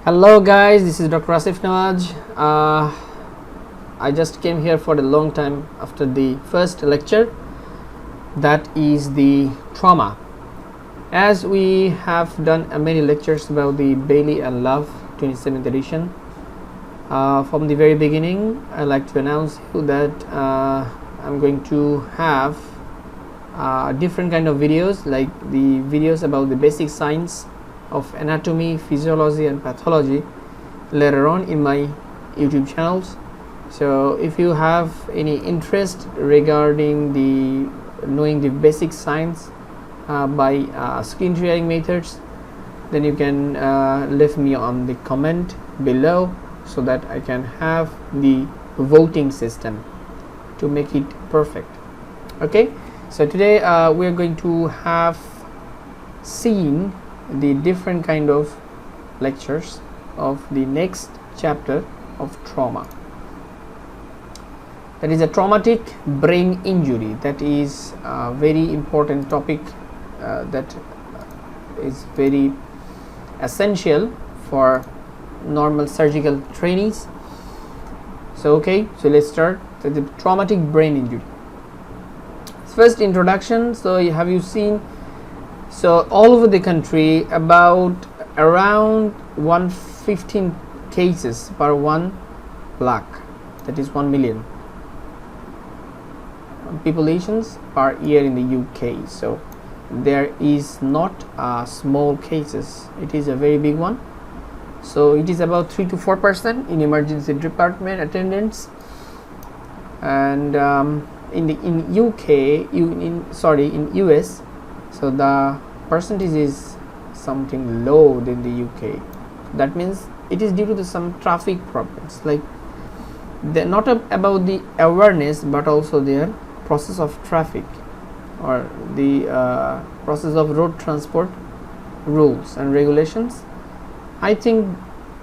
Hello guys, this is Dr. Asif Nawaz. I just came here for a long time after the first lecture, that is the trauma. As we have done many lectures about the Bailey and Love 27th edition, from the very beginning I like to announce you that I'm going to have different kind of videos, like the videos about the basic science of anatomy, physiology and pathology later on in my YouTube channels. So if you have any interest regarding the knowing the basic science by screen reading methods, then you can leave me on the comment below so that I can have the voting system to make it perfect. Okay, so today we are going to have seen the different kind of lectures of the next chapter of trauma, that is a traumatic brain injury. That is a very important topic that is very essential for normal surgical trainees. So okay, so let's start. So the traumatic brain injury. First introduction. So have you seen, so all over the country around 115 cases per 1 lakh, that is 1 million populations per year in the UK. So there is not small cases, it is a very big one. So it is about 3 to 4% in emergency department attendance, and in US, so the percentage is something low than the UK. That means it is due to some traffic problems, like they're not about the awareness but also their process of traffic or the process of road transport rules and regulations. I think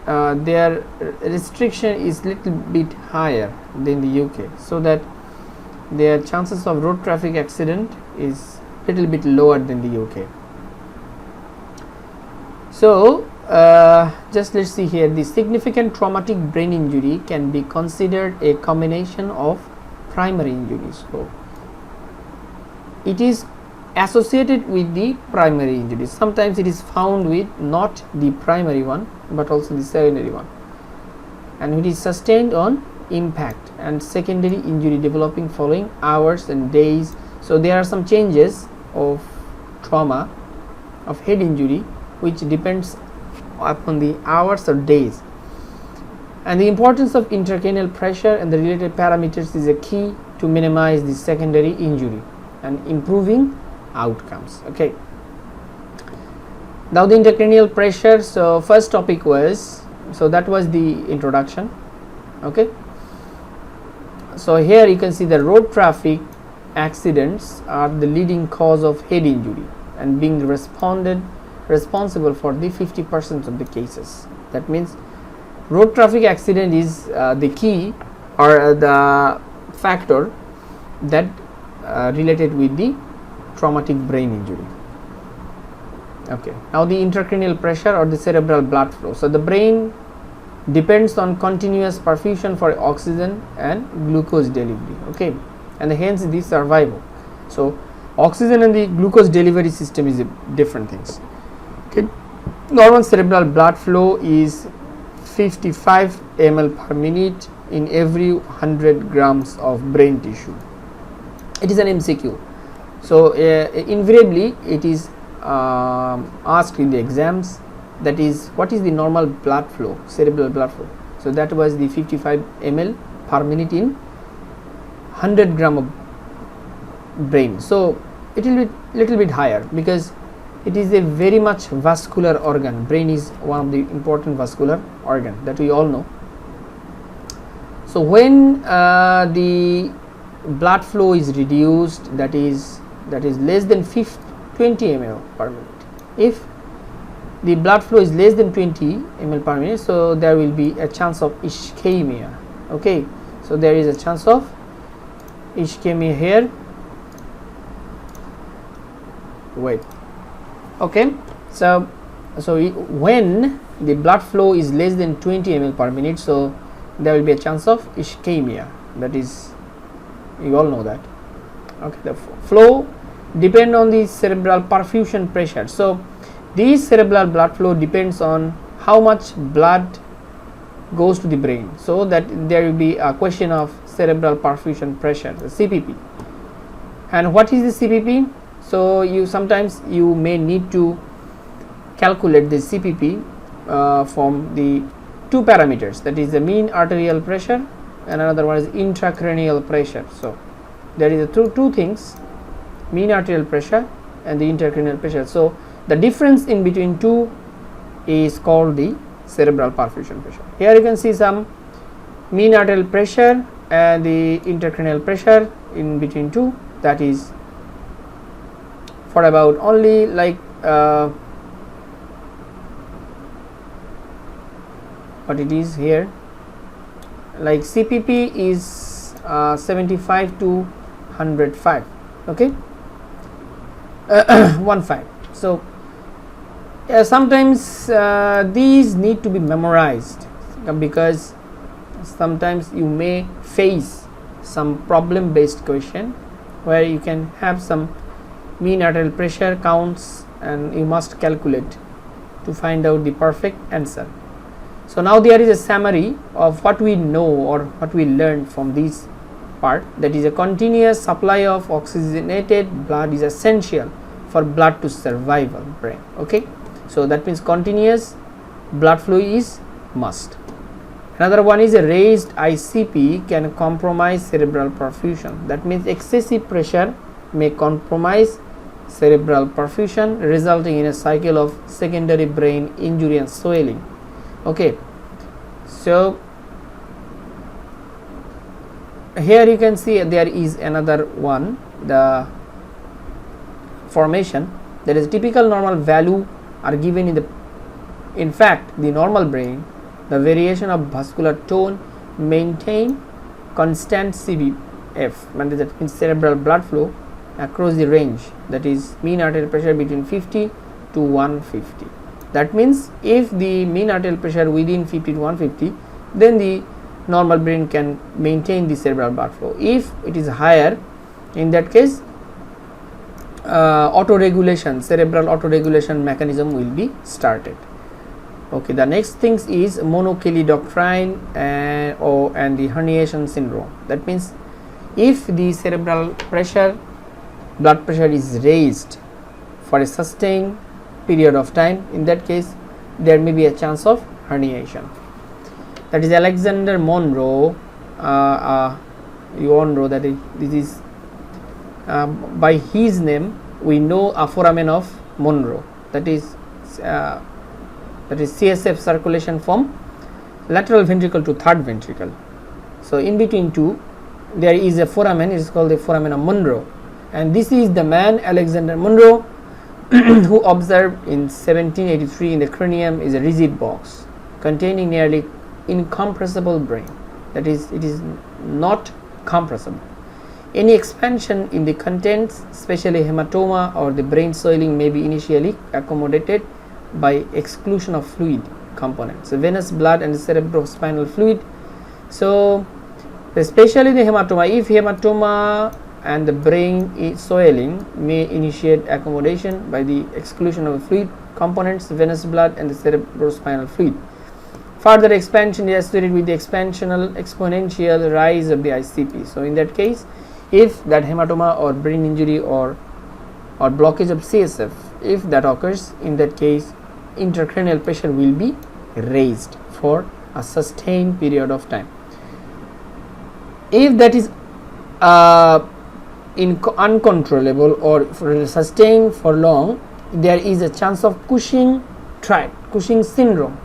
their restriction is little bit higher than the UK, so that their chances of road traffic accident is little bit lower than the UK. So just let's see here. The significant traumatic brain injury can be considered a combination of primary injuries. So it is associated with the primary injuries. Sometimes it is found with not the primary one but also the secondary one, and it is sustained on impact, and secondary injury developing following hours and days. So there are some changes of trauma of head injury which depends upon the hours or days, and the importance of intracranial pressure and the related parameters is a key to minimize the secondary injury and improving outcomes. Okay, now the intracranial pressure. So first topic was, so that was the introduction. Okay, so here you can see the road traffic accidents are the leading cause of head injury and being responsible for the 50% of the cases. That means road traffic accident is the key or the factor that related with the traumatic brain injury. Okay, now the intracranial pressure or the cerebral blood flow. So the brain depends on continuous perfusion for oxygen and glucose delivery. Okay, and hence the survival. So oxygen and the glucose delivery system is different things. Okay, normal cerebral blood flow is 55 ml per minute in every 100 grams of brain tissue. It is an MCQ. So invariably it is asked in the exams, that is what is the normal blood flow, cerebral blood flow. So that was the 55 ml per minute in 100 gram of brain. So it will be little bit higher because it is a very much vascular organ. Brain is one of the important vascular organ that we all know. So when the blood flow is reduced, that is less than 20 ml per minute. If the blood flow is less than 20 ml per minute, so there will be a chance of ischemia. Okay, so there is a chance of ischemia here. Wait, okay, so when the blood flow is less than 20 ml per minute, so there will be a chance of ischemia. That is, you all know that. Okay, the flow depend on the cerebral perfusion pressure. So this cerebral blood flow depends on how much blood goes to the brain, so that there will be a question of cerebral perfusion pressure, the CPP. And what is the CPP? So you sometimes you may need to calculate the CPP from the two parameters, that is the mean arterial pressure and another one is intracranial pressure. So there is two things, mean arterial pressure and the intracranial pressure. So the difference in between two is called the cerebral perfusion pressure. Here you can see some mean arterial pressure and the intracranial pressure in between two, that is for about only like what it is here, like CPP is 75 to 105, okay, 15. So sometimes these need to be memorized, because sometimes you may face some problem based question where you can have some mean arterial pressure counts and you must calculate to find out the perfect answer. So now there is a summary of what we know or what we learned from this part, that is a continuous supply of oxygenated blood is essential for blood to survival brain. Okay, so that means continuous blood flow is must. Another one is a raised ICP can compromise cerebral perfusion. That means excessive pressure may compromise cerebral perfusion, resulting in a cycle of secondary brain injury and swelling. Okay, so here you can see there is another one, the formation, that is typical normal value are given in fact the normal brain, the variation of vascular tone maintain constant CBF, that means cerebral blood flow across the range, that is mean arterial pressure between 50 to 150. That means if the mean arterial pressure within 50 to 150, then the normal brain can maintain the cerebral blood flow. If it is higher, in that case autoregulation, cerebral autoregulation mechanism will be started. Okay, the next things is Monochelyi doctrine and the herniation syndrome. That means if the cerebral pressure, blood pressure is raised for a sustained period of time, in that case there may be a chance of herniation. That is Alexander Monro. You all know that this is by his name we know a foramen of Monro, that is CSF circulation from lateral ventricle to third ventricle. So in between two there is a foramen, it is called the foramen of Monro, and this is the man Alexander Monro who observed in 1783 in the cranium is a rigid box containing nearly incompressible brain, that is it is not compressible. Any expansion in the contents, especially hematoma or the brain swelling, may be initially accommodated by exclusion of fluid components, so venous blood and cerebrospinal fluid. So especially the hematoma, if hematoma and the brain swelling may initiate accommodation by the exclusion of fluid components, venous blood and the cerebrospinal fluid. Further expansion is associated with the exponential rise of the ICP. So in that case, if that hematoma or brain injury or blockage of CSF, if that occurs, in that case intracranial pressure will be raised for a sustained period of time. If that is uncontrollable or sustained for long, there is a chance of Cushing triad, Cushing syndrome,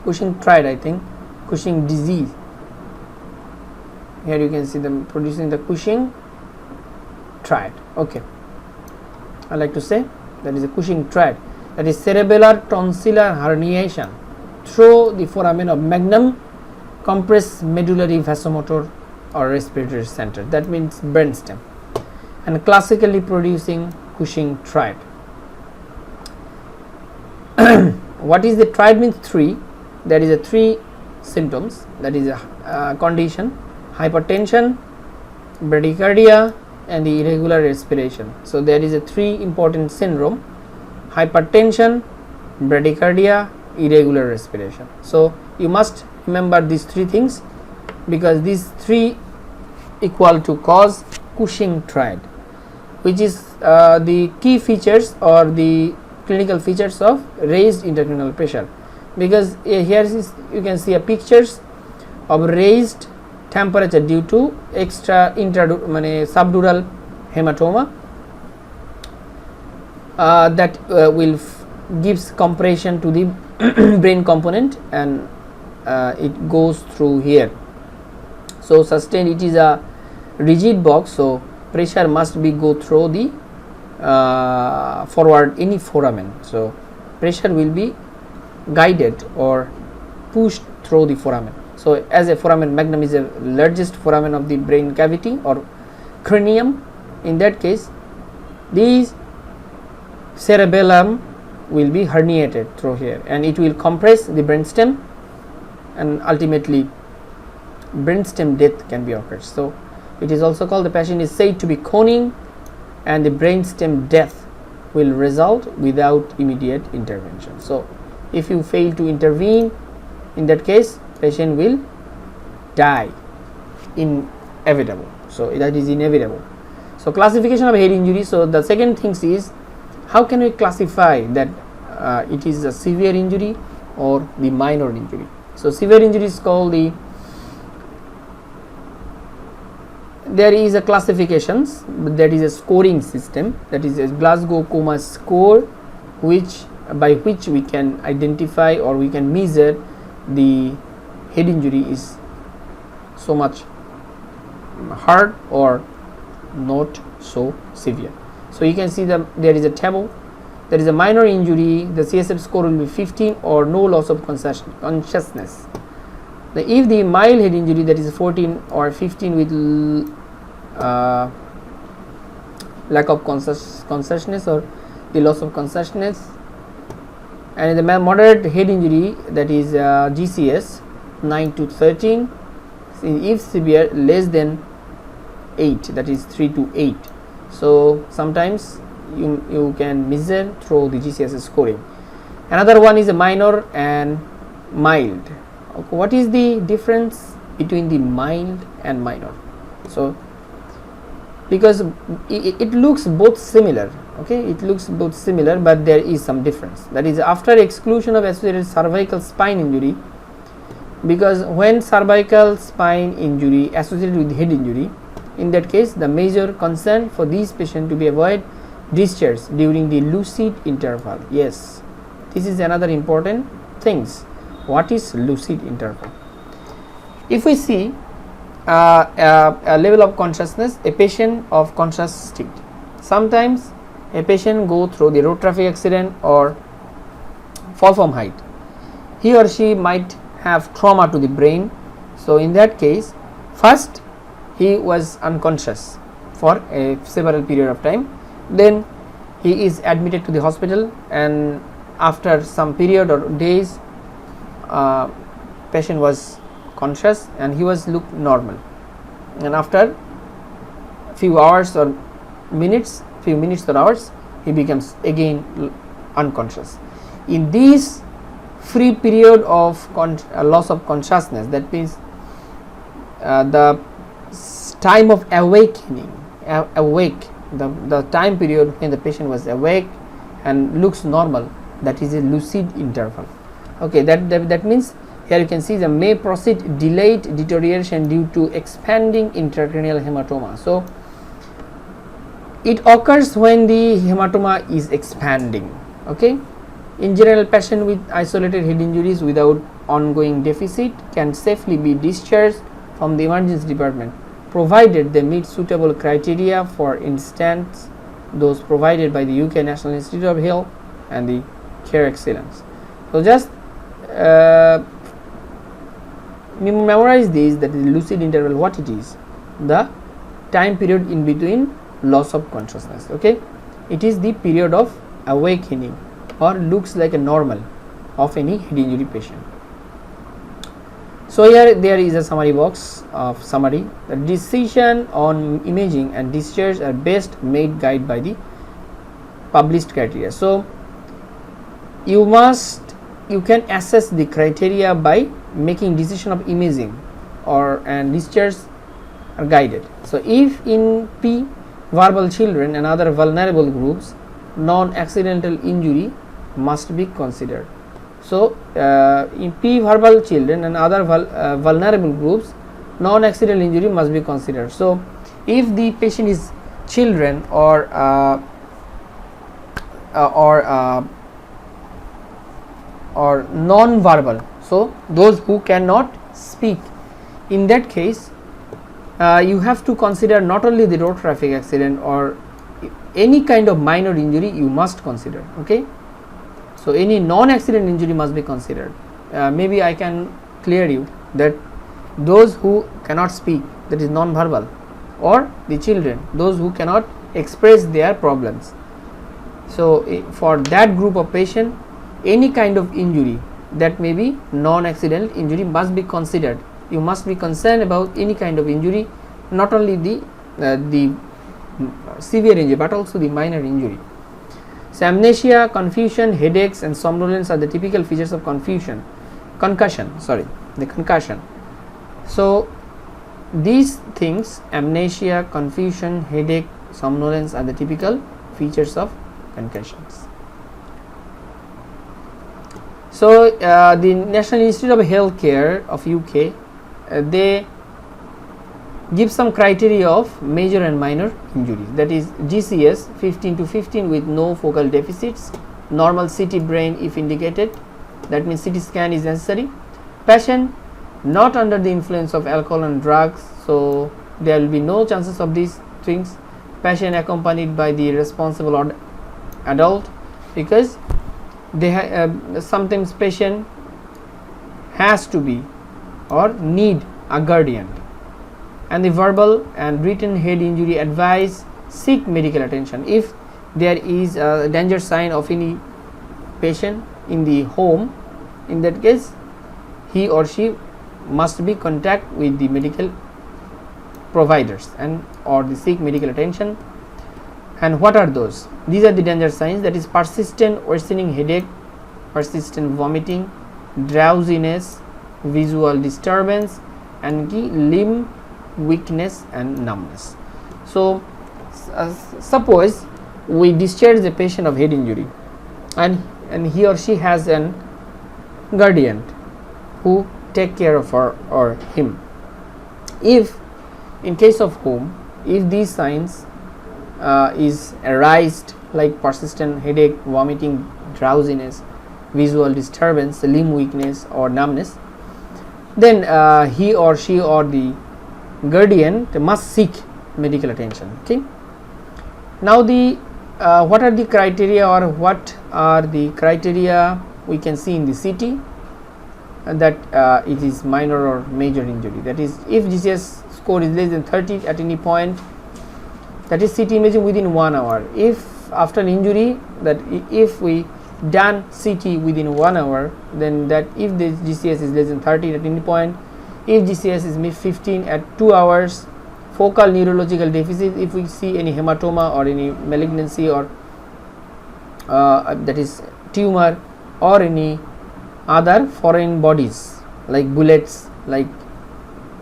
Cushing triad, I think, Cushing disease. Here you can see them producing the Cushing triad. Okay, I like to say that is a Cushing triad, that is cerebellar tonsillar herniation through the foramen of magnum, compressed medullary vasomotor or respiratory center, that means brainstem, and classically producing Cushing triad. What is the triad means 3? There is a 3 symptoms, that is a condition: hypertension, bradycardia, and the irregular respiration. So there is a 3 important syndrome: hypertension, bradycardia, irregular respiration. So you must remember these 3 things, because these 3 equal to cause Cushing triad, which is the key features or the clinical features of raised intracranial pressure. Because here is, you can see a pictures of raised temperature due to extra subdural hematoma that will gives compression to the brain component, and it goes through here. So sustained, it is a rigid box, so pressure must be go through the forward any foramen. So pressure will be guided or pushed through the foramen. So as a foramen magnum is the largest foramen of the brain cavity or cranium, in that case these cerebellum will be herniated through here, and it will compress the brainstem, and ultimately brainstem death can be occurred. So it is also called, the patient is said to be coning, and the brainstem death will result without immediate intervention. So if you fail to intervene, in that case patient will die, inevitable. So that is inevitable. So classification of head injury. So the second thing is, how can we classify that it is a severe injury or the minor injury? So severe injury is called the, there is a classifications, but that is a scoring system, that is a Glasgow Coma score, which by which we can identify or we can measure the head injury is so much hard or not so severe. So you can see that there is a table. There is a minor injury, the CSF score will be 15 or no loss of consciousness. If the mild head injury, that is 14 or 15 with lack of consciousness or the loss of consciousness, and the moderate head injury, that is GCS 9 to 13, if severe less than 8, that is 3 to 8. So sometimes you can measure through the GCS scoring. Another one is a minor and mild. Okay, what is the difference between the mild and minor? So because it looks both similar, okay, it looks both similar, but there is some difference. That is after exclusion of associated cervical spine injury, because when cervical spine injury associated with head injury, in that case the major concern for these patients to be avoid discharge during the lucid interval. Yes, this is another important things. What is lucid interval? If we see a level of consciousness, a patient of conscious state, sometimes a patient go through the road traffic accident or fall from height, he or she might have trauma to the brain. So in that case, first he was unconscious for a several period of time, then he is admitted to the hospital, and after some period or days patient was conscious and he was looked normal, and after few hours or minutes or hours he becomes again unconscious. In this free period of loss of consciousness, that means the time of awakening, the time period when the patient was awake and looks normal, that is a lucid interval. Okay, that means here you can see the may proceed delayed deterioration due to expanding intracranial hematoma. So it occurs when the hematoma is expanding. Okay, in general, patient with isolated head injuries without ongoing deficit can safely be discharged from the emergency department, provided they meet suitable criteria, for instance those provided by the UK National Institute of Health and the Care Excellence. So just memorize this, that is lucid interval, what it is, the time period in between loss of consciousness. Okay, it is the period of awakening or looks like a normal. of any head injury patient. So here there is a summary box of summary. The decision on imaging and discharge are best made guided by the published criteria. So you can assess the criteria by making decision of imaging and discharge are guided. So if in P verbal children and other vulnerable groups, non-accidental injury must be considered. So in P verbal children and other vulnerable groups, non-accidental injury must be considered. So if the patient is children or non-verbal, so those who cannot speak, in that case you have to consider not only the road traffic accident or any kind of minor injury you must consider. Okay, so any non-accident injury must be considered. Maybe I can clear you that those who cannot speak, that is non-verbal, or the children, those who cannot express their problems. So for that group of patient, any kind of injury that may be non-accidental injury must be considered. You must be concerned about any kind of injury, not only the severe injury but also the minor injury. So amnesia, confusion, headaches and somnolence are the typical features of concussion. So these things, amnesia, confusion, headache, somnolence are the typical features of concussions. So the National Institute of Healthcare of UK, they give some criteria of major and minor injuries, that is GCS 15 to 15 with no focal deficits, normal CT brain if indicated, that means CT scan is necessary, patient not under the influence of alcohol and drugs, so there will be no chances of these things, patient accompanied by the responsible adult, because they sometimes patient has to be or need a guardian, and the verbal and written head injury advise seek medical attention. If there is a danger sign of any patient in the home, in that case he or she must be contact with the medical providers and or the seek medical attention. And what are those? These are the danger signs, that is persistent worsening headache, persistent vomiting, drowsiness, visual disturbance and limb weakness and numbness. So suppose we discharge the patient of head injury and he or she has an guardian who take care of her or him. If in case of whom, if these signs is arised like persistent headache, vomiting, drowsiness, visual disturbance, limb weakness or numbness, then he or she or the guardian must seek medical attention. Okay. Now the what are the criteria or what are the criteria we can see in the CT that it is minor or major injury, that is if GCS score is less than 30 at any point, that is CT imaging within 1 hour. If after an injury, that if we done CT within 1 hour, then that if the GCS is less than 30 at any point, if GCS is 15 at 2 hours, focal neurological deficit, if we see any hematoma or any malignancy or that is tumor or any other foreign bodies like bullets, like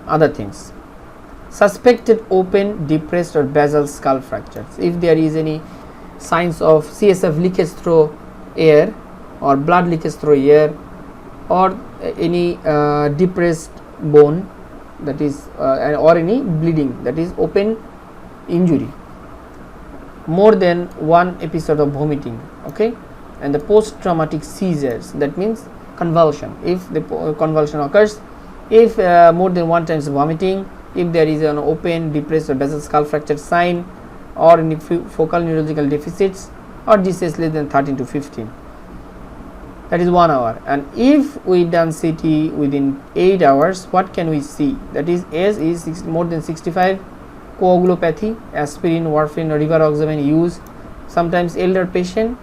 other things, suspected open, depressed or basal skull fractures, if there is any signs of CSF leakage through air or blood leakage through air or any depressed bone, that is or any bleeding, that is open injury, more than one episode of vomiting, okay, and the post traumatic seizures, that means convulsion, if the convulsion occurs, if more than one times vomiting, if there is an open, depressed or basal skull fracture sign or any focal neurological deficits or GCS less than 13 to 15, that is 1 hour. And if we done CT within 8 hours, what can we see? That is age is more than 65, coagulopathy, aspirin, warfarin or rivaroxaban use. Sometimes elder patient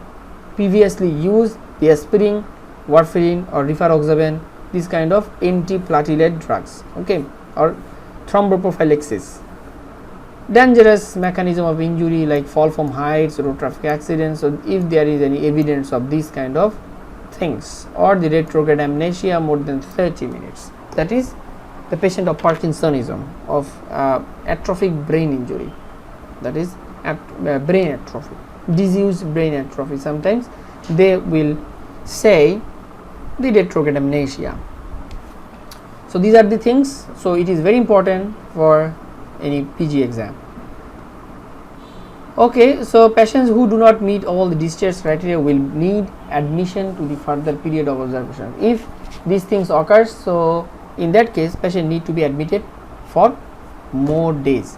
previously used the aspirin, warfarin or rifaroxaban, these kind of antiplatelet drugs, okay, or thromboprophylaxis. Dangerous mechanism of injury like fall from heights, road traffic accidents, so if there is any evidence of these kind of things, or the retrograde amnesia more than 30 minutes, that is the patient of Parkinsonism, of atrophic brain injury, that is brain atrophy, diseased brain atrophy. Sometimes they will say the retrograde amnesia. So these are the things. So it is very important for any PG exam. Okay, so patients who do not meet all the discharge criteria will need admission to the further period of observation. If these things occurs, so in that case patient need to be admitted for more days.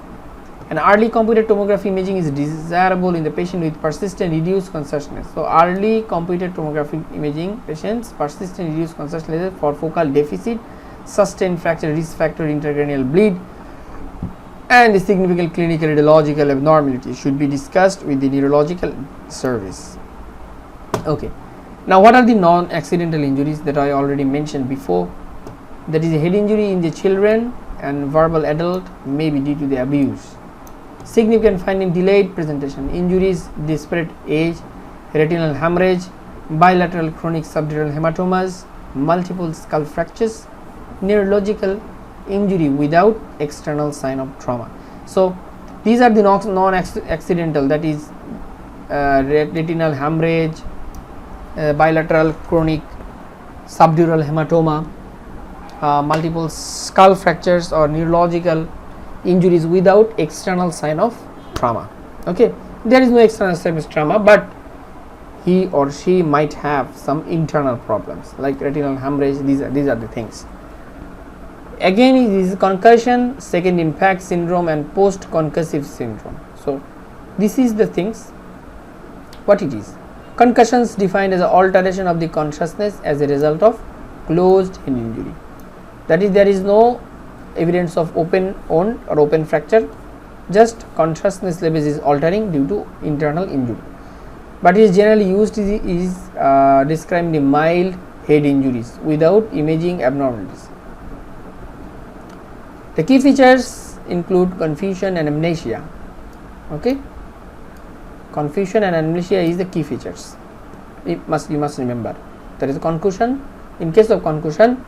And early computed tomography imaging is desirable in the patient with persistent reduced consciousness. So early computed tomography imaging patients persistent reduced consciousness for focal deficit, sustained fracture, risk factor, intracranial bleed, and the significant clinical radiological abnormality should be discussed with the neurological service. Okay, now what are the non-accidental injuries that I already mentioned before? That is, a head injury in the children and verbal adult may be due to the abuse. Significant finding, delayed presentation, injuries, disparate age, retinal hemorrhage, bilateral chronic subdural hematomas, multiple skull fractures, neurological injury without external sign of trauma. So these are the non-accidental, that is retinal hemorrhage, bilateral chronic subdural hematoma, multiple skull fractures, or neurological injuries without external sign of trauma. Okay, there is no external sign of trauma, but he or she might have some internal problems like retinal hemorrhage. These are the things. Again, this is concussion, second impact syndrome, and post concussive syndrome. So this is the things what it is. Concussions defined as an alteration of the consciousness as a result of closed head injury, that is there is no evidence of open wound or open fracture, just consciousness levels is altering due to internal injury, but is generally used is describing the mild head injuries without imaging abnormalities. The key features include confusion and amnesia. Okay, confusion and amnesia is the key features. You must remember, there is a concussion. In case of concussion,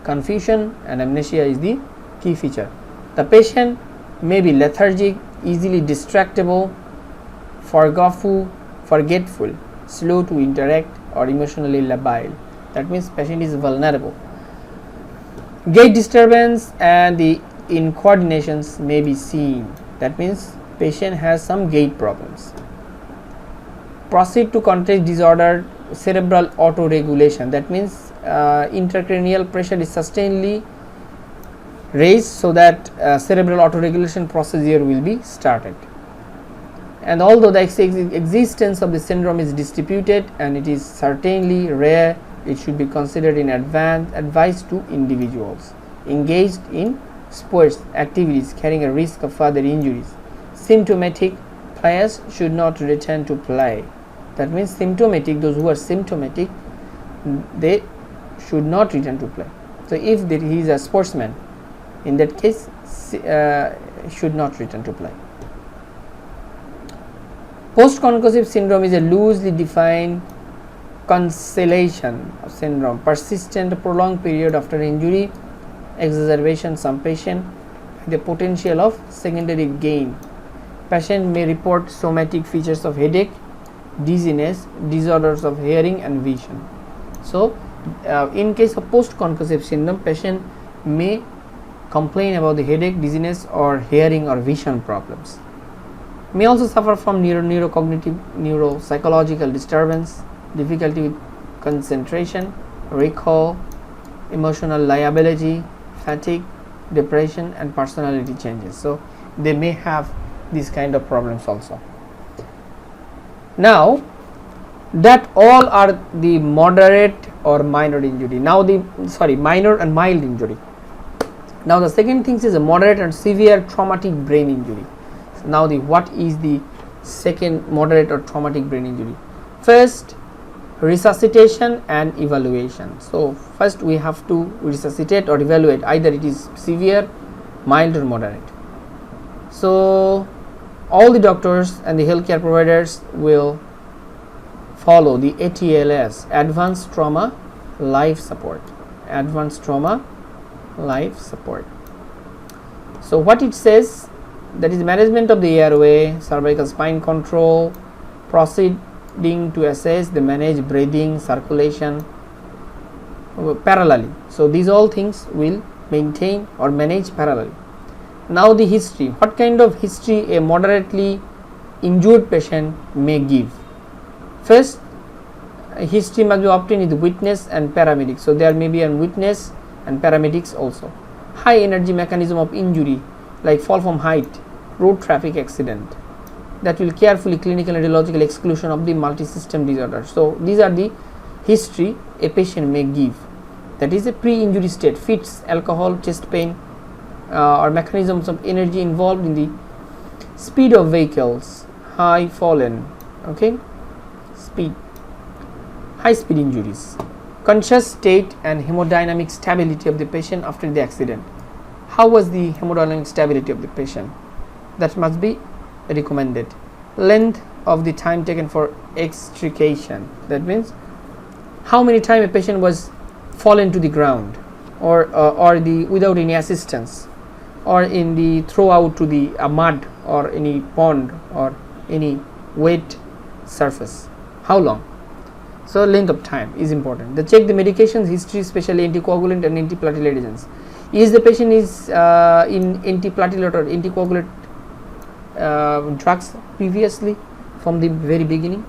confusion and amnesia is the key feature. The patient may be lethargic, easily distractible, forgetful, slow to interact, or emotionally labile. That means patient is vulnerable. Gait disturbance and the incoordinations may be seen. That means patient has some gait problems. Proceed to context disorder, cerebral autoregulation. That means intracranial pressure is sustainedly raised, so that cerebral autoregulation procedure will be started. And although the existence of the syndrome is disputed and it is certainly rare, it should be considered in advice to individuals engaged in sports activities carrying a risk of further injuries. Symptomatic players should not return to play. That means symptomatic, those who are symptomatic, they should not return to play. So if he is a sportsman, in that case should not return to play. Post-concussive syndrome is a loosely defined constellation of syndrome, persistent prolonged period after injury, exacerbation, some patient, the potential of secondary gain. Patient may report somatic features of headache, dizziness, disorders of hearing and vision. So in case of post-concussive syndrome, patient may complain about the headache, dizziness, or hearing or vision problems. May also suffer from neurocognitive, neuropsychological disturbance, difficulty with concentration, recall, emotional liability, fatigue, depression, and personality changes. So they may have these kind of problems also. Now that all are the moderate or minor injury. Now minor and mild injury. Now the second thing is a moderate and severe traumatic brain injury. So now what is the second moderate or traumatic brain injury? First, resuscitation and evaluation. So first we have to resuscitate or evaluate, either it is severe, mild or moderate. So all the doctors and the healthcare providers will follow the ATLS, Advanced Trauma Life Support. Advanced Trauma Life Support. So what it says, that is management of the airway, cervical spine control, proceeding to assess the manage breathing, circulation parallelly. So these all things will maintain or manage parallelly. Now the history, what kind of history a moderately injured patient may give. First, history must be obtained with witness and paramedics. So there may be a witness and paramedics also. High energy mechanism of injury like fall from height, road traffic accident, that will carefully clinical and radiological exclusion of the multi-system disorder. So these are the history a patient may give. That is a pre-injury state, fits, alcohol, chest pain, or mechanisms of energy involved in the speed of vehicles, high fallen, okay, speed, high speed injuries, conscious state and hemodynamic stability of the patient after the accident. How was the hemodynamic stability of the patient? That must be recommended. Length of the time taken for extrication, that means how many time a patient was fallen to the ground, or the without any assistance, or in the throw out to the mud or any pond or any wet surface, how long. So length of time is important. They check the medications history, especially anticoagulant and antiplatelet agents. Is the patient is in antiplatelet or anticoagulant drugs previously from the very beginning?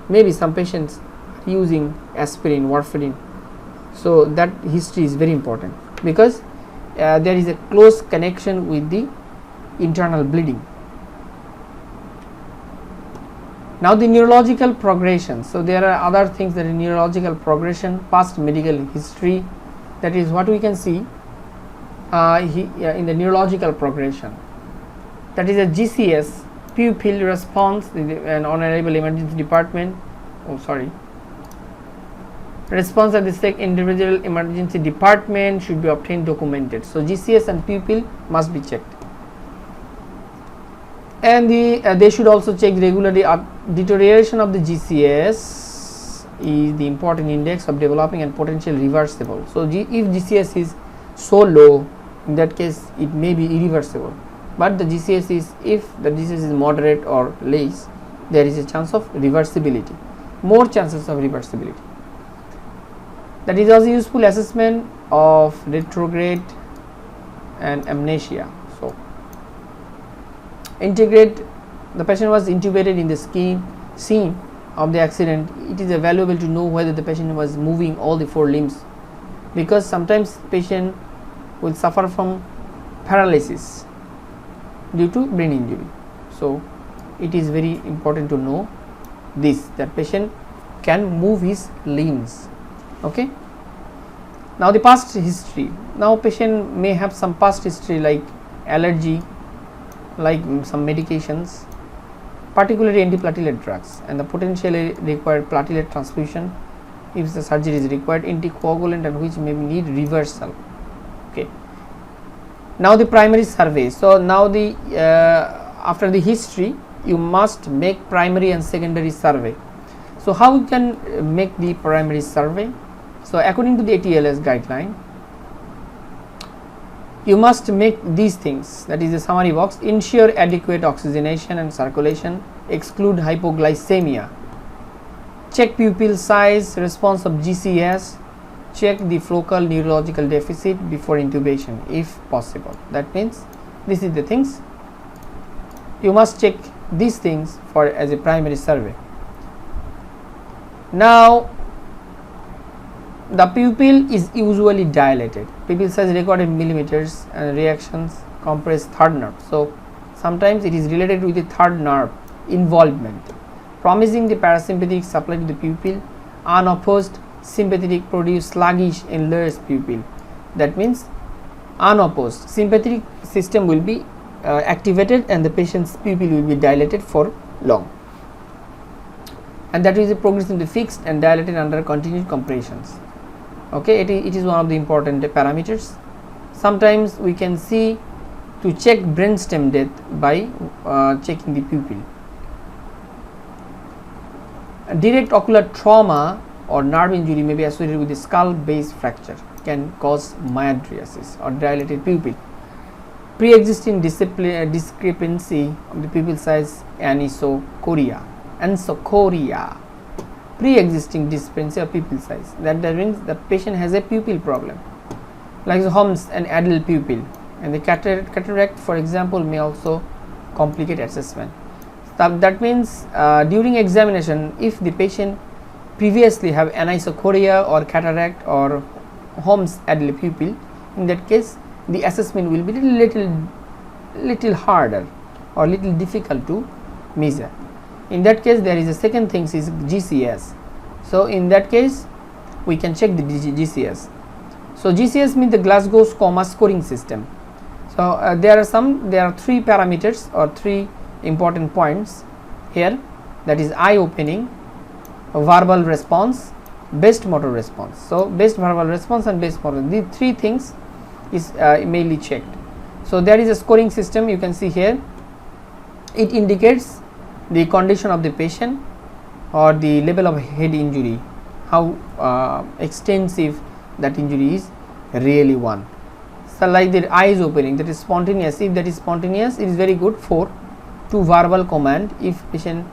Maybe some patients are using aspirin, warfarin. So that history is very important, because there is a close connection with the internal bleeding. Now the neurological progression. So there are other things that are neurological progression, past medical history. That is what we can see in the neurological progression. That is a GCS, pupil response, an honorable emergency department. Response at the individual emergency department should be obtained, documented. So GCS and pupil must be checked, and they should also check regularly. Deterioration of the GCS is the important index of developing and potential reversible. So if GCS is so low, in that case it may be irreversible. But the GCS is, if the GCS is moderate or less, there is a chance of reversibility, more chances of reversibility. That is also useful assessment of retrograde and amnesia. So integrate, the patient was intubated in the scene of the accident. It is valuable to know whether the patient was moving all the four limbs, because sometimes patient will suffer from paralysis due to brain injury. So it is very important to know this, that patient can move his limbs. Okay. Now the past history. Now patient may have some past history like allergy, like some medications, particularly antiplatelet drugs, and the potentially required platelet transfusion if the surgery is required, anticoagulant, and which may need reversal. Okay. Now the primary survey. So now the after the history, you must make primary and secondary survey. So how we can make the primary survey? So according to the ATLS guideline, you must make these things, that is the summary box: ensure adequate oxygenation and circulation, exclude hypoglycemia, check pupil size, response of GCS, check the focal neurological deficit before intubation if possible. That means this is the things you must check, these things for as a primary survey. Now the pupil is usually dilated, pupil size recorded millimeters, and reactions compress third nerve. So sometimes it is related with the third nerve involvement, promising the parasympathetic supply to the pupil. Unopposed sympathetic produce sluggish in lowest pupil. That means unopposed sympathetic system will be activated and the patient's pupil will be dilated for long. and that is progressively fixed and dilated under continued compressions. Okay, it is one of the important parameters. Sometimes we can see to check brainstem death by checking the pupil. Direct ocular trauma or nerve injury may be associated with the skull base fracture, can cause mydriasis or dilated pupil. Pre-existing discrepancy of the pupil size, anisocoria. Pre-existing discrepancy of pupil size, that means the patient has a pupil problem, like Holmes and adult pupil, and the cataract for example may also complicate assessment. That means during examination, if the patient previously have anisocoria or cataract or Holmes adult pupil, in that case the assessment will be little harder or little difficult to measure. In that case, there is a second thing is GCS. So in that case we can check the GCS. So GCS means the Glasgow Coma scoring system. So there are 3 parameters or 3 important points here, that is eye opening, verbal response, best motor response. So best verbal response and best motor, these 3 things is mainly checked. So there is a scoring system, you can see here. It indicates the condition of the patient or the level of head injury, how extensive that injury is really one. So like the eyes opening, that is spontaneous. If that is spontaneous, it is very good for 2 verbal command. If patient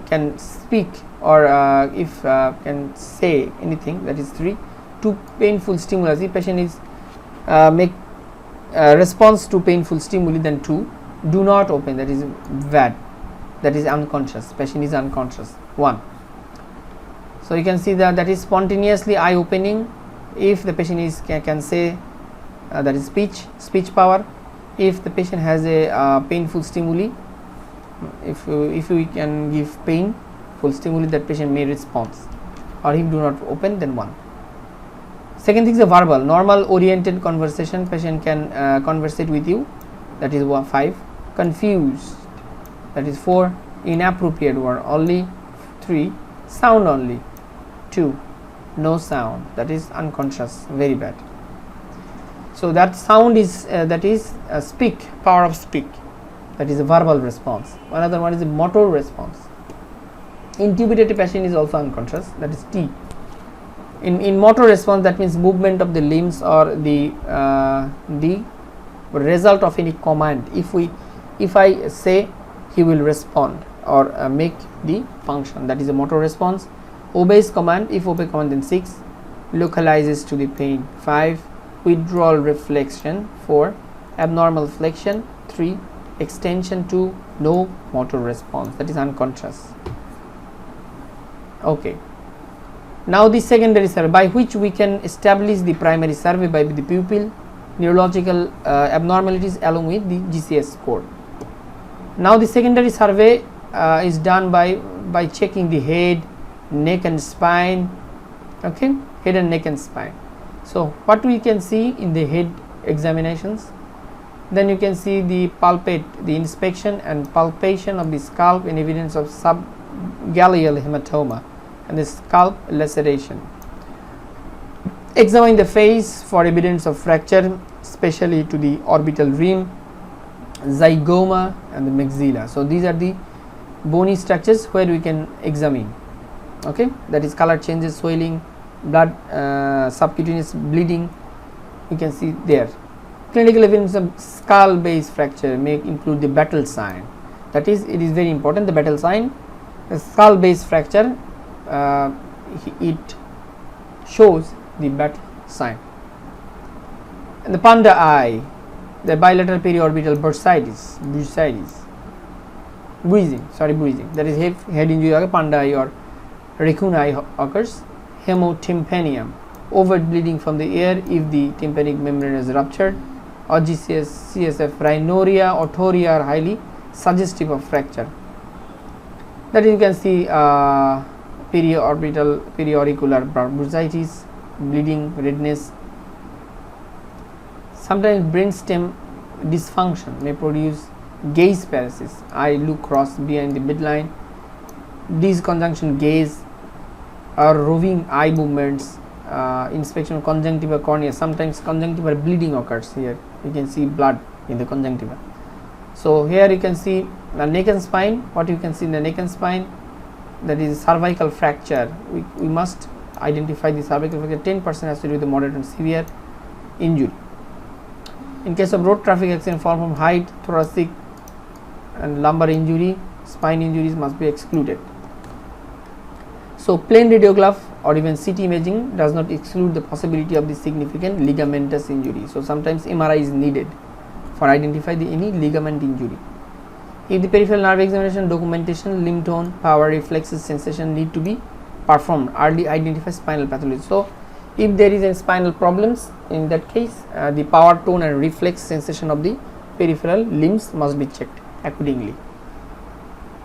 can speak or if can say anything, that is 3. 2 painful stimulus, if patient is make response to painful stimuli, then 2 do not open, that is VAD, that is unconscious, patient is unconscious, 1. So you can see that is spontaneously eye opening. If the patient is can say, that is speech power. If the patient has a painful stimuli, if we can give painful stimuli, that patient may respond, or if do not open, then 1. Second thing is a verbal, normal oriented conversation, patient can conversate with you, that is 5. Confused, that is 4. Inappropriate word only, 3. Sound only, 2. No sound, that is unconscious, very bad. So that sound is speak, power of speak, that is a verbal response. Another one is a motor response. Intubated patient is also unconscious, that is T. In motor response, that means movement of the limbs or the result of any command. If I say, he will respond or make the function, that is a motor response. Obeys command, if obey command, then 6. Localizes to the pain, 5. Withdrawal reflection, 4. Abnormal flexion, 3. Extension, 2. No motor response, that is unconscious. Okay. Now the secondary survey, by which we can establish the primary survey by the pupil neurological abnormalities along with the GCS score. Now the secondary survey is done by checking the head, neck and spine. Okay, head and neck and spine. So what we can see in the head examinations, then you can see the inspection and palpation of the scalp in evidence of subgaleal hematoma and the scalp laceration. Examine the face for evidence of fracture, especially to the orbital rim, zygoma and the maxilla. So these are the bony structures where we can examine. Okay, that is color changes, swelling, blood, subcutaneous bleeding, you can see there. Clinical evidence of skull base fracture may include the battle sign, that is, it is very important, the battle sign. The skull base fracture, it shows the battle sign. And the panda eye, the bilateral periorbital bursitis, bruising, that is head injury, panda eye or raccoon eye occurs. Hemotympanium, overt bleeding from the ear if the tympanic membrane is ruptured, or CSF rhinorrhea or thoria are highly suggestive of fracture. That you can see periauricular bursitis, bleeding, redness. Sometimes brainstem dysfunction may produce gaze paralysis, eye look cross behind the midline, disconjunction gaze or roving eye movements, inspection of conjunctiva cornea. Sometimes conjunctival bleeding occurs. Here you can see blood in the conjunctiva. So here you can see the neck and spine. What you can see in the neck and spine, that is cervical fracture. We must identify the cervical fracture. 10% has to do with the moderate and severe injury. In case of road traffic accident, fall from height, thoracic and lumbar injury, spine injuries must be excluded. So plain radiograph or even CT imaging does not exclude the possibility of the significant ligamentous injury. So sometimes MRI is needed for identify any ligament injury. If the peripheral nerve examination, documentation, limb tone, power, reflexes, sensation need to be performed, early identify spinal pathology. So if there is a spinal problems, in that case the power, tone and reflex sensation of the peripheral limbs must be checked accordingly.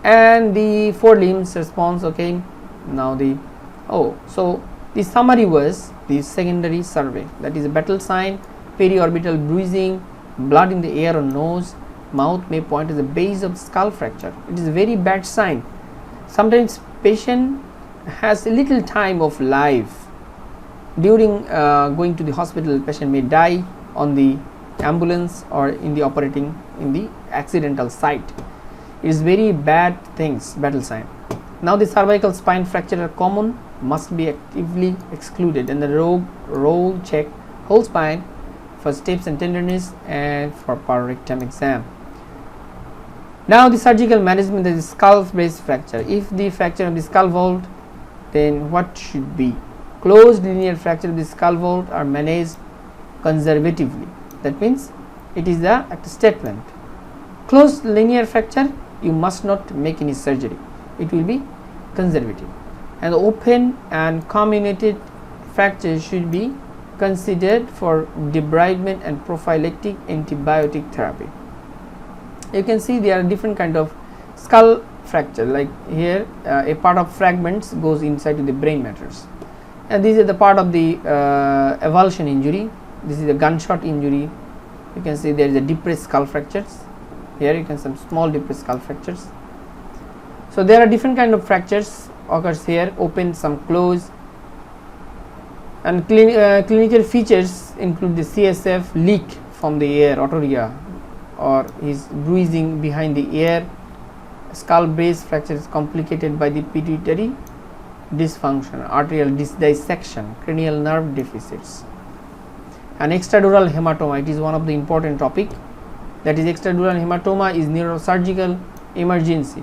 And the forelimbs response, okay. Now so the summary was the secondary survey, that is a battle sign, periorbital bruising, blood in the ear or nose, mouth may point to the base of skull fracture. It is a very bad sign. Sometimes patient has a little time of life. During going to the hospital, patient may die on the ambulance or in the accidental site. It is very bad things, battle sign. Now the cervical spine fracture are common, must be actively excluded, and the roll check whole spine for steps and tenderness and for power rectum exam. Now the surgical management of the skull base fracture. If the fracture of the skull vault, then what should be? Closed linear fracture of the skull vault are managed conservatively. That means it is a statement. Closed linear fracture, you must not make any surgery. It will be conservative. And open and comminuted fractures should be considered for debridement and prophylactic antibiotic therapy. You can see there are different kind of skull fracture, like here a part of fragments goes inside to the brain matters, and this is the part of the avulsion injury. This is a gunshot injury. You can see there is a depressed skull fractures. Here you can see some small depressed skull fractures. So there are different kind of fractures occurs here, open, some close, and clinical features include the CSF leak from the ear, otorrhea, or is bruising behind the ear. Skull base fracture is complicated by the pituitary dysfunction, arterial dissection, cranial nerve deficits, and extradural hematoma. It is one of the important topic, that is extradural hematoma is neurosurgical emergency.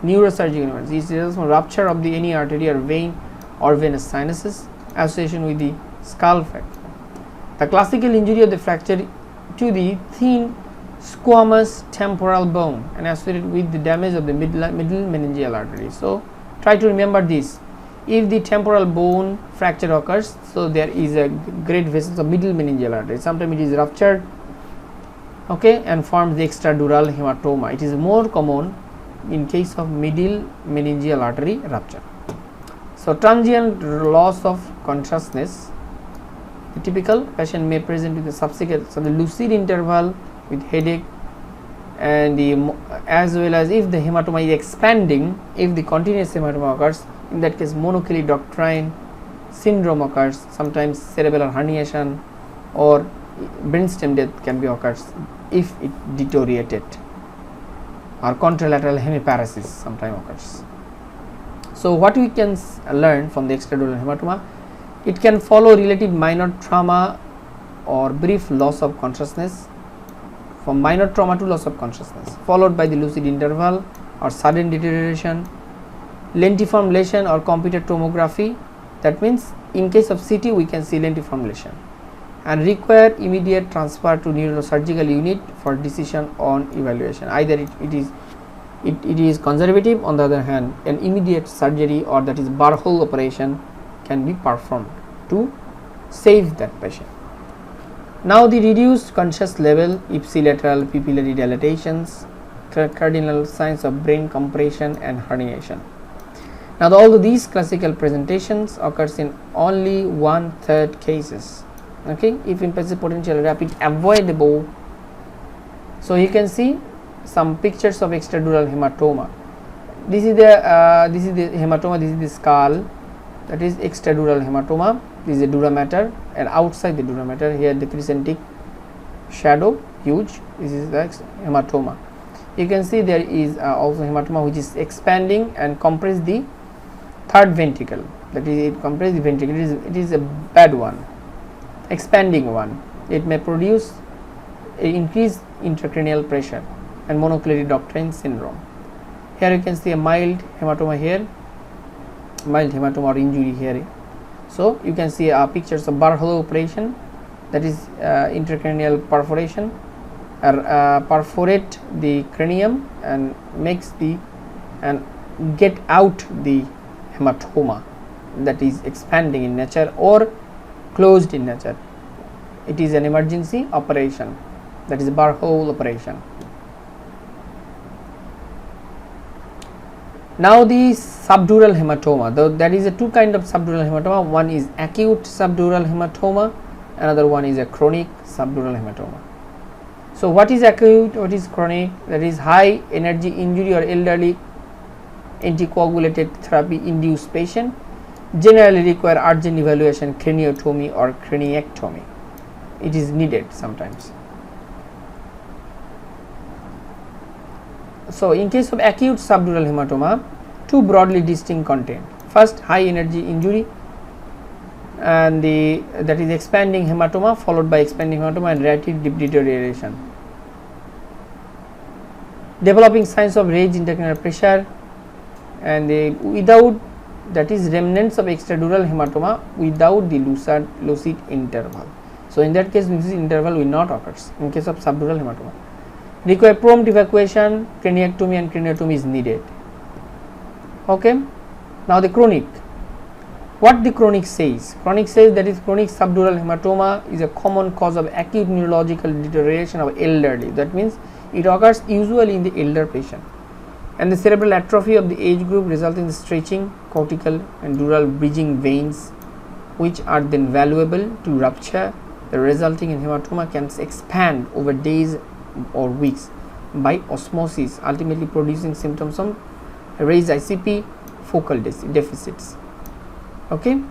Neurosurgical emergency is results from rupture of the any artery or vein or venous sinuses, association with the skull fracture. The classical injury of the fracture to the thin squamous temporal bone and associated with the damage of the middle meningeal artery. So try to remember this. If the temporal bone fracture occurs, so there is a great vessels of middle meningeal artery. Sometimes it is ruptured, okay, and forms the extradural hematoma. It is more common in case of middle meningeal artery rupture. So transient loss of consciousness. The typical patient may present with the subsequent the lucid interval with headache, and as well as if the hematoma is expanding, if the continuous hematoma occurs, in that case Monochilidocrine syndrome occurs. Sometimes cerebellar herniation or brainstem death can be occurs if it deteriorated, or contralateral hemiparesis sometimes occurs. So what we can learn from the extradural hematoma, it can follow relative minor trauma or brief loss of consciousness, from minor trauma to loss of consciousness, followed by the lucid interval or sudden deterioration, lentiform lesion or computed tomography. That means in case of CT we can see lentiform lesion, and require immediate transfer to neurosurgical unit for decision on evaluation. Either it is conservative, on the other hand an immediate surgery, or that is Barhol operation can be performed to save that patient. Now the reduced conscious level, ipsilateral pupillary dilatations, cardinal signs of brain compression and herniation. Now although these classical presentations occurs in only 1/3 cases, okay, if invasive potential rapid avoidable. So you can see some pictures of extradural hematoma. this is the hematoma, this is the skull, that is extradural hematoma. This is the dura mater, and outside the dura mater here the crescentic shadow huge, this is the hematoma. You can see there is also hematoma which is expanding and compress the third ventricle, that is it compress the ventricle. It is a bad one, expanding one. It may produce increased intracranial pressure and monocleric-Doctrine syndrome. Here you can see a mild hematoma here, mild hematoma or injury here. So you can see pictures of Barlow operation, that is intracranial perforation, perforate the cranium and makes the and get out the hematoma that is expanding in nature or closed in nature. It is an emergency operation, that is Barlow operation. Now the subdural hematoma, though there is a two kind of subdural hematoma. One is acute subdural hematoma, another one is a chronic subdural hematoma. So what is acute, what is chronic? That is high energy injury or elderly anticoagulated therapy induced patient generally require urgent evaluation, craniotomy or craniectomy. It is needed sometimes. So in case of acute subdural hematoma, two broadly distinct content. First, high energy injury, and that is expanding hematoma followed by expanding hematoma and rapid deterioration. Developing signs of raised intracranial pressure, and without, that is remnants of extradural hematoma without the lucid interval. So in that case, lucid interval will not occur in case of subdural hematoma. Require prompt evacuation, craniectomy and craniotomy is needed. Okay. Now the chronic. What the chronic says? Chronic says that is chronic subdural hematoma is a common cause of acute neurological deterioration of elderly. That means it occurs usually in the elder patient, and the cerebral atrophy of the age group resulting in stretching cortical and dural bridging veins, which are then valuable to rupture. The resulting in hematoma can expand over days or weeks by osmosis, ultimately producing symptoms of raised ICP, focal deficits. Okay.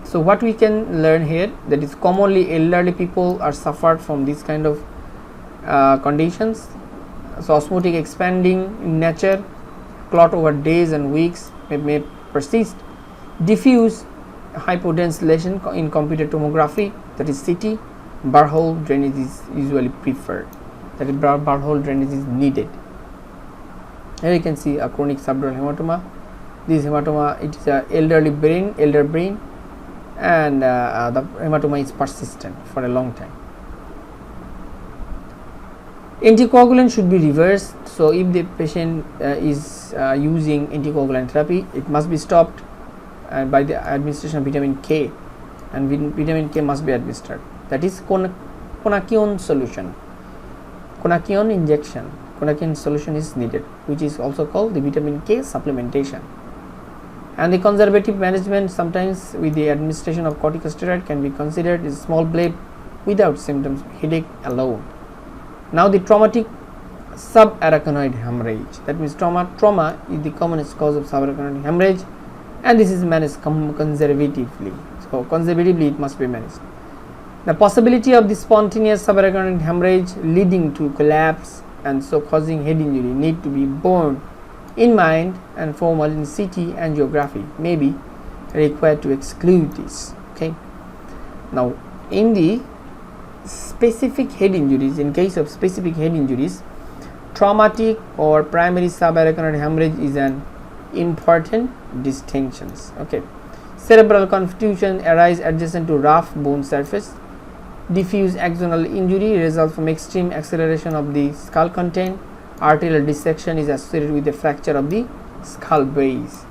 So what we can learn here, that is commonly elderly people are suffered from this kind of conditions. So osmotic expanding in nature, clot over days and weeks may persist. Diffuse hypodense lesion in computed tomography, that is CT, Barlow drainage is usually preferred, that is Barlow drainage is needed. Here you can see a chronic subdural hematoma. This hematoma, it is a elder brain, and the hematoma is persistent for a long time. Anticoagulant should be reversed. So if the patient is using anticoagulant therapy, it must be stopped by the administration of vitamin K, and vitamin K must be administered. That is quinaquine solution, quinaquine injection, quinaquine solution is needed, which is also called the vitamin K supplementation. And the conservative management, sometimes with the administration of corticosteroid, can be considered as small bleb without symptoms, headache alone. Now the traumatic subarachnoid hemorrhage, that means trauma is the commonest cause of subarachnoid hemorrhage, and this is managed conservatively. So conservatively it must be managed. The possibility of the spontaneous subarachnoid hemorrhage leading to collapse and so causing head injury need to be borne in mind, and formal in CT angiography may be required to exclude this. Okay. Now in the specific head injuries, in case of specific head injuries, traumatic or primary subarachnoid hemorrhage is an important distinctions. Okay. Cerebral contusion arise adjacent to rough bone surface. Diffuse axonal injury results from extreme acceleration of the skull content. Arterial dissection is associated with the fracture of the skull base.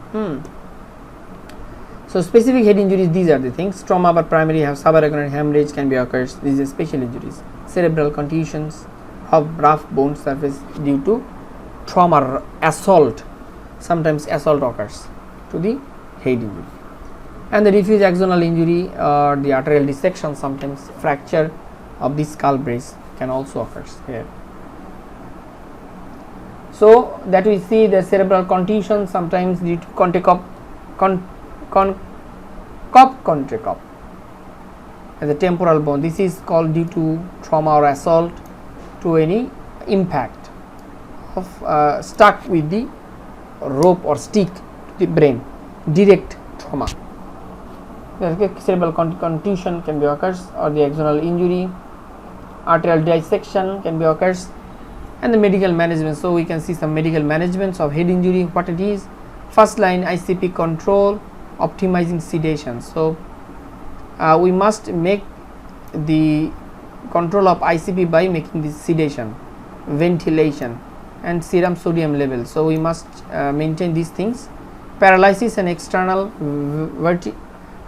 So specific head injuries, these are the things. Trauma or primary subarachnoid hemorrhage can be occurs. These are special injuries. Cerebral contusions of rough bone surface due to trauma, assault. Sometimes assault occurs to the head injury. And the diffuse axonal injury or the arterial dissection, sometimes fracture of the skull base can also occur here. So that we see the cerebral contusion sometimes due to Cobb-Kondracov as a temporal bone. This is called due to trauma or assault to any impact of stuck with the rope or stick to the brain, direct trauma. The cerebral contusion can be occurs, or the axonal injury, arterial dissection can be occurs, and the medical management. So we can see some medical managements of head injury, what it is. First line, ICP control, optimizing sedation. So we must make the control of ICP by making the sedation, ventilation, and serum sodium level. So we must maintain these things. Paralysis and external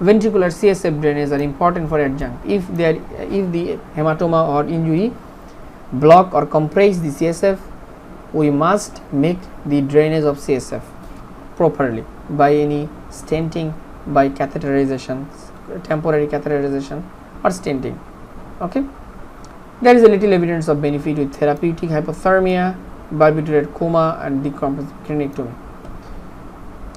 ventricular CSF drainage are important for adjunct. If the hematoma or injury block or compress the CSF, we must make the drainage of CSF properly by any stenting, by catheterization, temporary catheterization or stenting. Okay, there is a little evidence of benefit with therapeutic hypothermia, barbiturated coma, and decompensated craniotomy.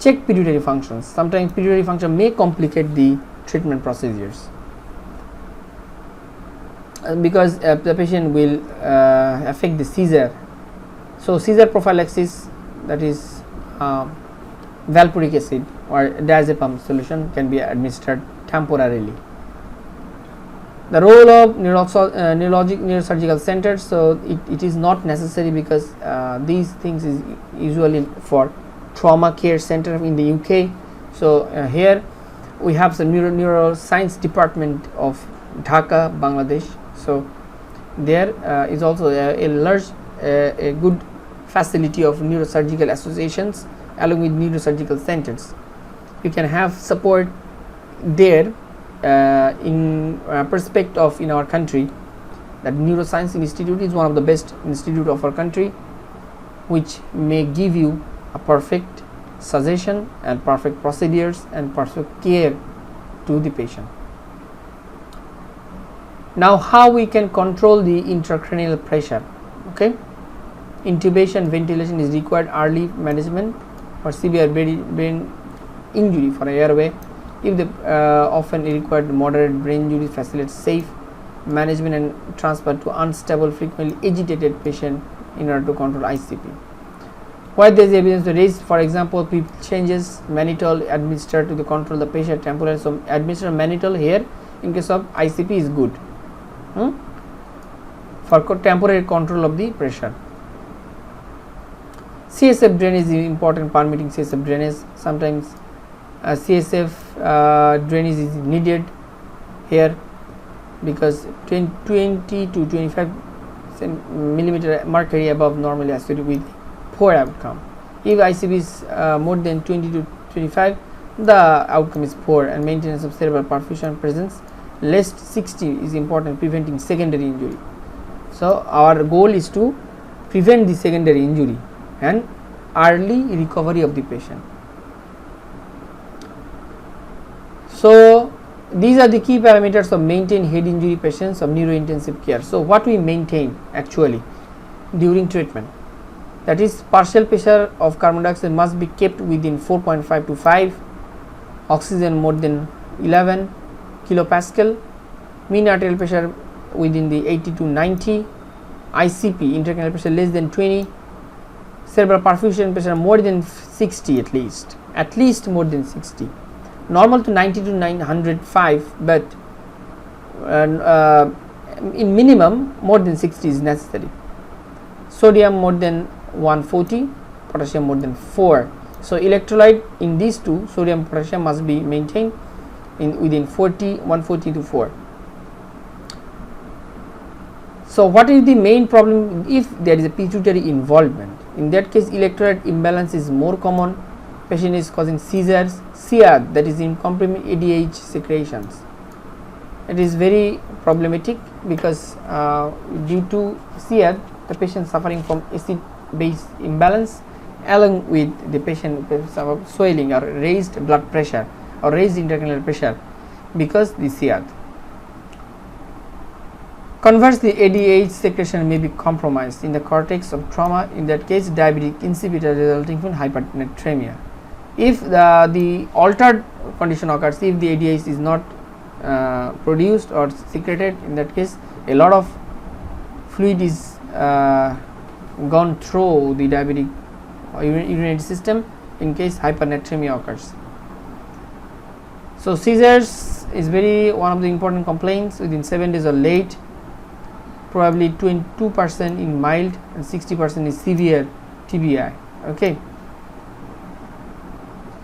Check pituitary functions. Sometimes pituitary function may complicate the treatment procedures because the patient will affect the seizure. So seizure prophylaxis, that is valproic acid or diazepam solution, can be administered temporarily. The role of neurosurgical centers, so it is not necessary because these things is usually for trauma care center in the UK. So here we have the neuroscience department of Dhaka, Bangladesh. So there is also a large a good facility of neurosurgical associations along with neurosurgical centers. You can have support there in perspective of in our country that Neuroscience Institute is one of the best institute of our country, which may give you a perfect suggestion and perfect procedures and perfect care to the patient. Now how we can control the intracranial pressure? Okay, intubation, ventilation is required. Early management for severe brain injury for airway. If the often required moderate brain injury, facilitates safe management and transfer to unstable, frequently agitated patient in order to control ICP. Why there is evidence to raise, for example, people changes mannitol administered to the control the patient temporarily. So administer mannitol here in case of ICP is good for temporary control of the pressure. CSF drainage is important, permitting CSF drainage. Sometimes CSF drainage is needed here because 20 to 25 millimeter mercury above normally associated with poor outcome. If ICP is more than 20 to 25, the outcome is poor, and maintenance of cerebral perfusion presence less 60 is important, preventing secondary injury. So our goal is to prevent the secondary injury and early recovery of the patient. So these are the key parameters of maintain head injury patients of neurointensive care. So what we maintain actually during treatment, that is partial pressure of carbon dioxide must be kept within 4.5 to 5, oxygen more than 11 kilopascal, mean arterial pressure within the 80 to 90, ICP intracranial pressure less than 20, cerebral perfusion pressure more than 60 at least more than 60, normal to 90 to 905, but in minimum more than 60 is necessary. Sodium more than 140, potassium more than 4. So electrolyte in these two, sodium, potassium, must be maintained in within 140 to 4. So what is the main problem if there is a pituitary involvement? In that case, electrolyte imbalance is more common. Patient is causing seizures, SIAD, that is incomplete ADH secretions. It is very problematic because due to SIAD, the patient suffering from acid base imbalance along with the patient swelling or raised blood pressure or raised intracranial pressure because the SIAD. Conversely, ADH secretion may be compromised in the cortex of trauma. In that case, diabetic insipidus resulting from hypernatremia. If the altered condition occurs, if the ADH is not produced or secreted, in that case a lot of fluid is gone through the diabetic urinary system, in case hypernatremia occurs. So seizures is one of the important complaints within 7 days or late, probably 22% in mild and 60% is severe TBI. Okay.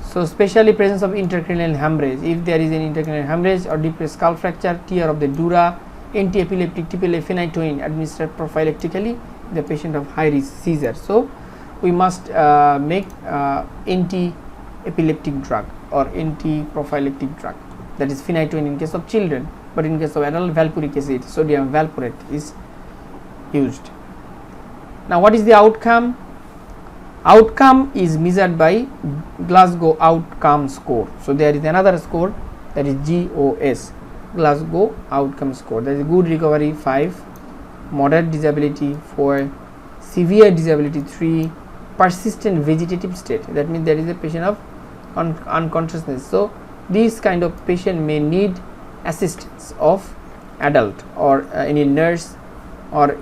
So especially presence of intracranial hemorrhage, if there is an intracranial hemorrhage or deep skull fracture, tear of the dura, anti-epileptic TPLA phenytoin administered prophylactically in the patient of high risk seizure. So we must make anti-epileptic drug or anti-prophylactic drug, that is phenytoin in case of children, but in case of adult, valproic acid, sodium valproate is used. Now what is the outcome? Outcome is measured by Glasgow Outcome Score. So there is another score, that is GOS, Glasgow Outcome Score. That is good recovery 5, moderate disability 4, severe disability 3, persistent vegetative state. That means there is a patient of unconsciousness. So this kind of patient may need assistance of adult or any nurse or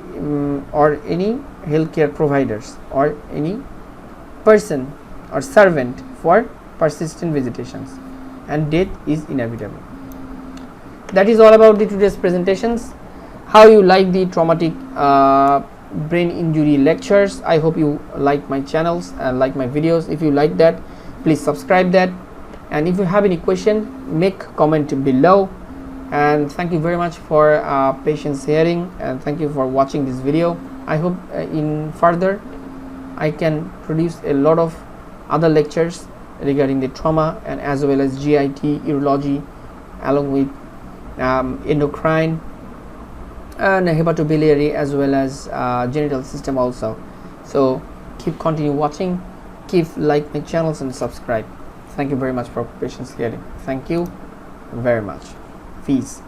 any healthcare providers or any person or servant for persistent vegetations, and death is inevitable. That is all about the today's presentations. How you like the traumatic brain injury lectures? I hope you like my channels and like my videos. If you like that, please subscribe that, and if you have any question, make comment below. And thank you very much for patience hearing, and thank you for watching this video. I hope in further I can produce a lot of other lectures regarding the trauma and as well as GIT, urology, along with endocrine and hepatobiliary as well as genital system also. So continue watching, like my channels and subscribe. Thank you very much for patience hearing. Thank you very much. Peace.